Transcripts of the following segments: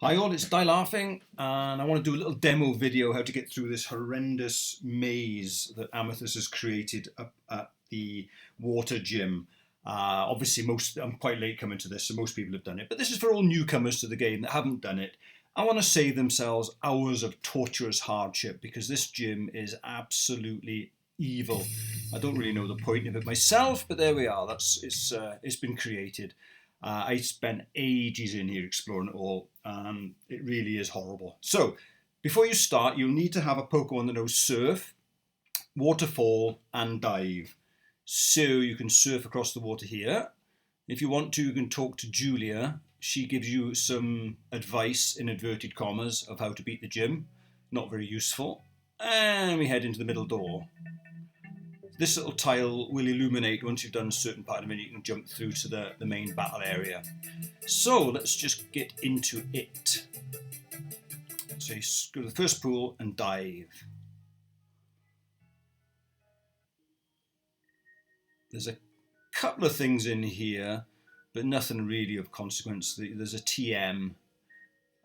Hi all, it's Die Laughing, and I want to do a little demo video how to get through this horrendous maze that Amethyst has created up at the water gym. Obviously, I'm quite late coming to this, so most people have done it, but this is for all newcomers to the game that haven't done it. I want to save themselves hours of torturous hardship because this gym is absolutely evil. I don't really know the point of it myself, but there we are. It's been created. I spent ages in here exploring it all, and it really is horrible. So, before you start, you'll need to have a Pokemon that knows Surf, Waterfall, and Dive. So you can surf across the water here. If you want to, you can talk to Julia. She gives you some advice, in inverted commas, of how to beat the gym. Not very useful. And we head into the middle door. This little tile will illuminate once you've done a certain part of it. You can jump through to the main battle area. So let's just get into it. So you go to the first pool and dive. There's a couple of things in here, but nothing really of consequence. There's a TM.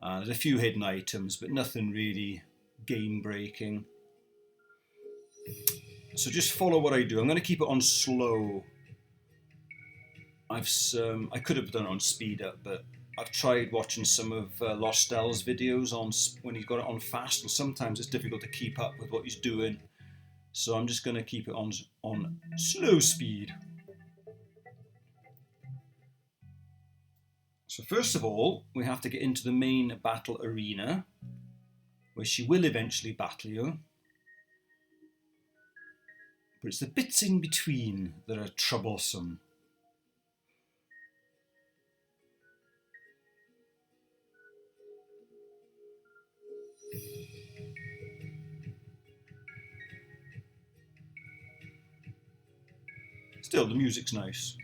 There's a few hidden items, but nothing really game-breaking. So just follow what I do. I'm going to keep it on slow. I could have done it on speed up, but I've tried watching some of Lostel's videos on when he's got it on fast, and sometimes it's difficult to keep up with what he's doing. So I'm just going to keep it on slow speed. So first of all, we have to get into the main battle arena, where she will eventually battle you. But it's the bits in between that are troublesome. Still, the music's nice,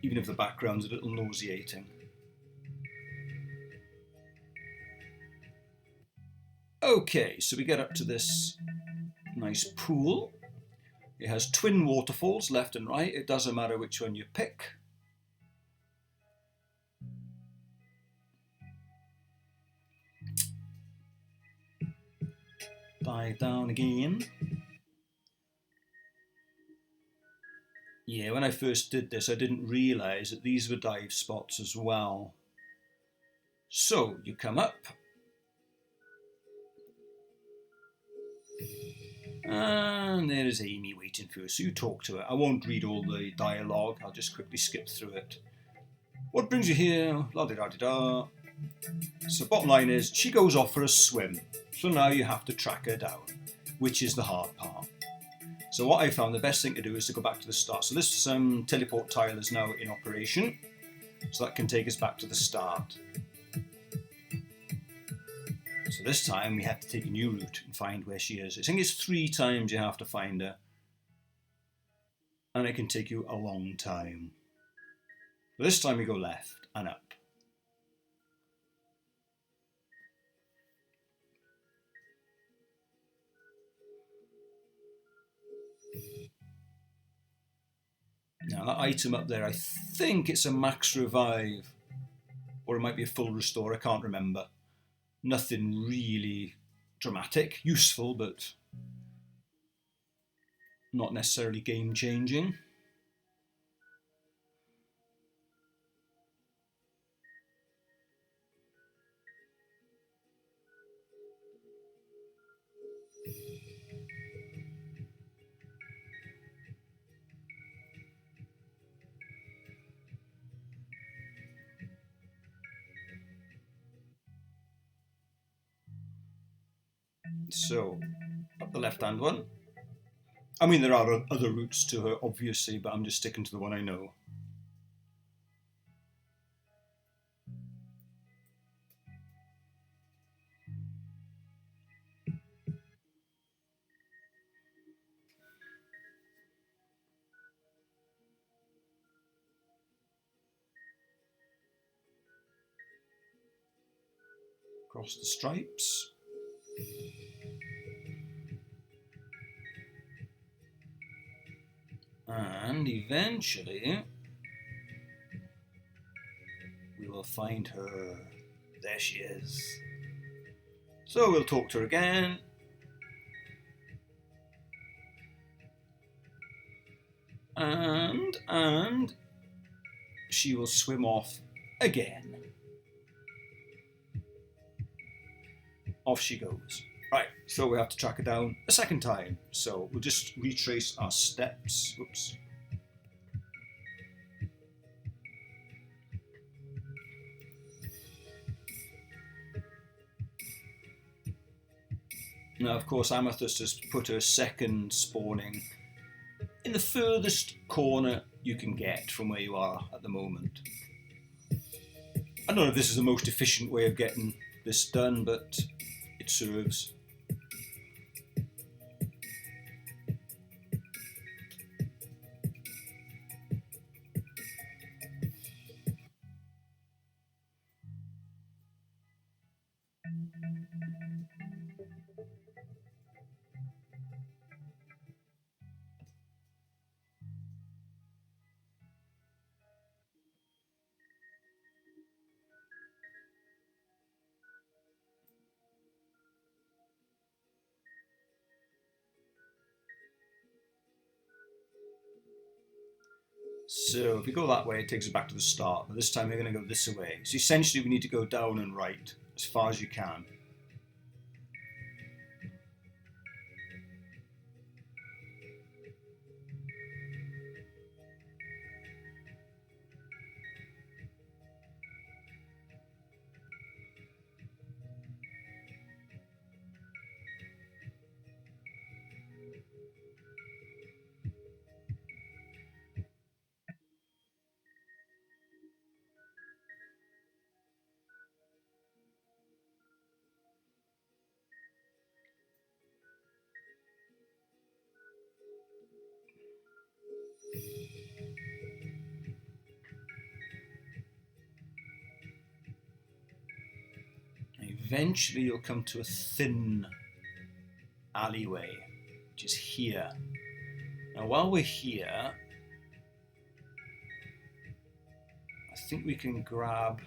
even if the background's a little nauseating. Okay, so we get up to this nice pool. It has twin waterfalls left and right. It doesn't matter which one you pick. Dive down again. Yeah, when I first did this, I didn't realise that these were dive spots as well. So, you come up. And there is Amy waiting for you, so you talk to her. I won't read all the dialogue, I'll just quickly skip through it. What brings you here? La-di-da-di-da. So bottom line is, she goes off for a swim. So now you have to track her down, which is the hard part. So what I found the best thing to do is to go back to the start. So this teleport tile is now in operation. So that can take us back to the start. So this time we have to take a new route and find where she is. I think it's 3 times you have to find her. And it can take you a long time. But this time we go left and up. Now that item up there, I think it's a max revive. Or it might be a full restore, I can't remember. Nothing really dramatic, useful, but not necessarily game-changing. So, up the left-hand one. I mean, there are other routes to her, obviously, but I'm just sticking to the one I know. Across the stripes. And eventually will find her. There she is. So we'll talk to her again. And she will swim off again. Off she goes. Right, so we have to track her down a second time. So we'll just retrace our steps. Oops. Now, of course, Amethyst has put her second spawning in the furthest corner you can get from where you are at the moment. I don't know if this is the most efficient way of getting this done, but it serves. So if we go that way, it takes us back to the start, but this time we're going to go this way. So essentially we need to go down and right as far as you can. Eventually you'll come to a thin alleyway, which is here. Now while we're here, I think we can grab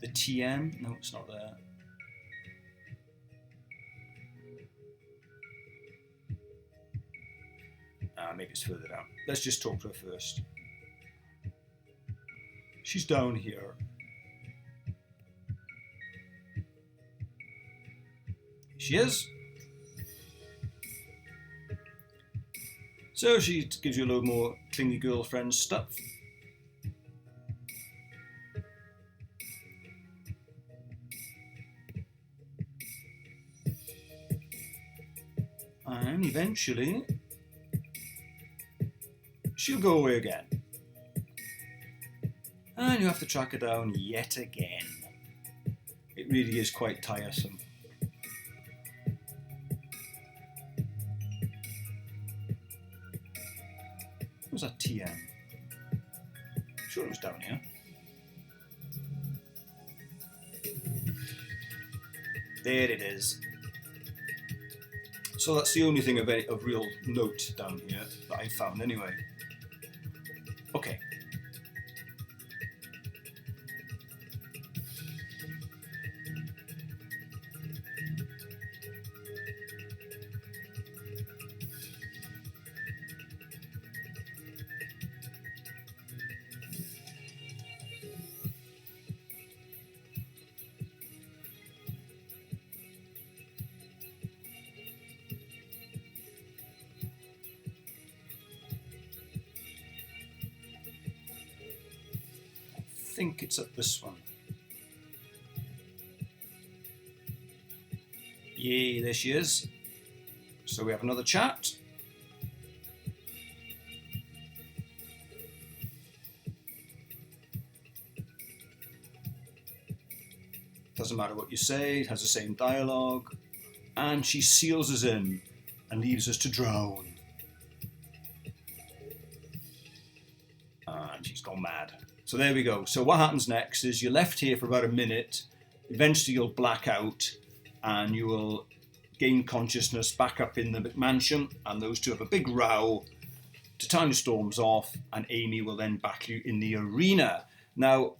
the TM. No, it's not there. Maybe it's further down. Let's just talk to her first. She's down here. She is. So she gives you a load more clingy girlfriend stuff. And eventually she'll go away again. And you have to track her down yet again. It really is quite tiresome. What was that TM? Sure it was down here. There it is. So that's the only thing of real note down here that I found anyway. Okay. I think it's at this one. Yay, there she is. So we have another chat. Doesn't matter what you say, it has the same dialogue. And she seals us in and leaves us to drown. And she's gone mad. So there we go. So what happens next is you're left here for about a minute. Eventually you'll black out and you will gain consciousness back up in the mansion, and those two have a big row. Titania storms off and Amy will then back you in the arena. Now,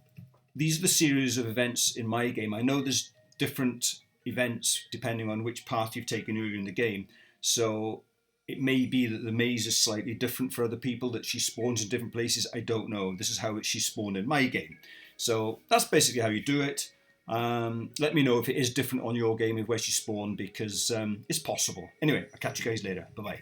these are the series of events in my game. I know there's different events depending on which path you've taken earlier in the game. So it may be that the maze is slightly different for other people, that she spawns in different places. I don't know. This is how she spawned in my game. So that's basically how you do it. Let me know if it is different on your game, where she spawned, because it's possible. Anyway, I'll catch you guys later. Bye-bye.